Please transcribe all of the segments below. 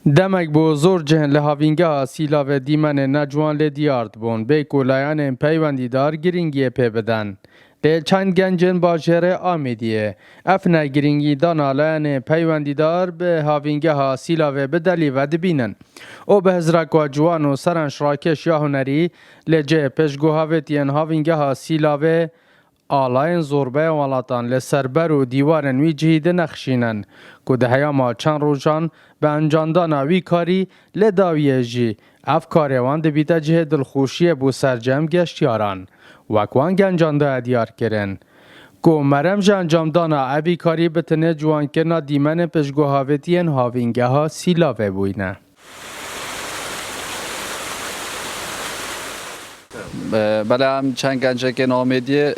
دمک بو زور جهن لحاوینگا سیلا و دیمن نجوان لدیارد بون بی کولایان پیوندیدار گرینگی پی بدن. لی چند گنجن باجره آمیدیه. افنا گرینگی دانالان پیوندیدار به هاوینگا سیلا و بدلی و دبینن. او به هزرک و جوان و سرنش راکش یا هنری لجه پشگوهاویتین هاوینگا سیلا و آلاین زوربه ولاتان لسربر و دیوارن وی جهیده نخشینن که ده هیاما چند روزان به انجاندان وی کاری لداویه جی افکاروان ده بیتا جه دلخوشی بو سرجم گشتیاران وکوان گنجانده دیار کرن که مرم جه انجامدانا ابی کاری بتنه جوان کرنا دیمن پشگوهاویتین هاوینگه ها سیلاوه بوینه. بله هم چند گنجه که نامیدیه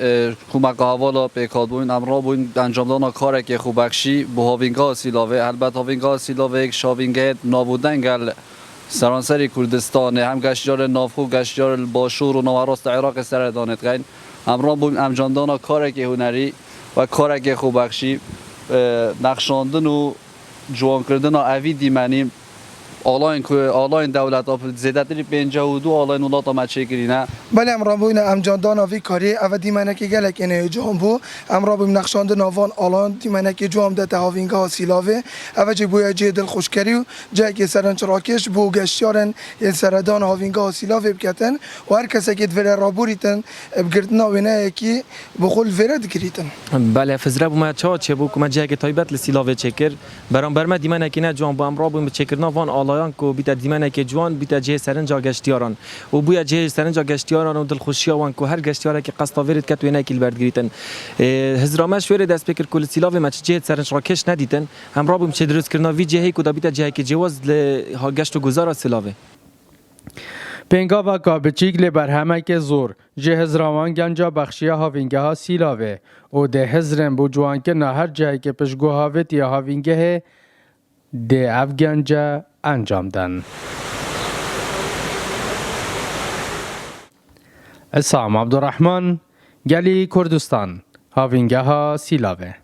کمک حوالا پیکاد بوین امرا بوین انجام دانا کاره که خوبکشی با هاوینگا سیلاوه البته هاوینگا سیلاوه یک شاوینگه نابودن گل سرانسری کردستانه هم گشتیار نافخو گشتیار باشور و نوراست عراق سر دانت گین امرا بوین انجام دانا کاره که هنری و کاره که خوبکشی نقشاندن و جوان کردن اوی دیمنی آلاین دولت ها زیادتری 52 آلاین ولات ها چکرینه. بله امرا بوین امجاندان آوی کاری او دیمنه که گلک اینه جام بو امرا بوین نقشاند نوان آلان دیمنه که جام ده هاوینگا سیلاوه او جی بویا جی دل خوشکری و جای که سرنچ راکش بو گشتیارن سردان هاوینگا سیلاوه بکتن و هر کسی که دور رابوریتن بگردنا وینه کی بخول ورد کریتن. بله فزرا بو ما چه بو که جای که تایبت لسیلاوه چکر برام دیمنه که نه جام بو امرا بوین چکرنا وان آلایان کو بیت دیمنه که جوان بیت جه سرنجا گشتیاران و بویا جه سرنجا گشتیاران و دل خوشیوان کو هر گشتیاره که قصد ورد کت وینه کی بردگریتن هزرامش ورد دست فکر کل سیلاوه مچ جه سرنج راکش ندیدن همراه بیم چه درست کرنا وی جهی کو بیت جه که جواز ها گشت و گزار سیلاوه پنگاوا کا بچیک لی برهمه که زور جه هزراوان گنجا بخشیه هاوینگه ها سیلاوه و ده هزرن بو جوان که نه هر جهی که پشگوهاویت یا هاوینگه ده اف گنجا انجام دن. اسام عبدالرحمن گلی کردستان هاوینگه ها سیلاوه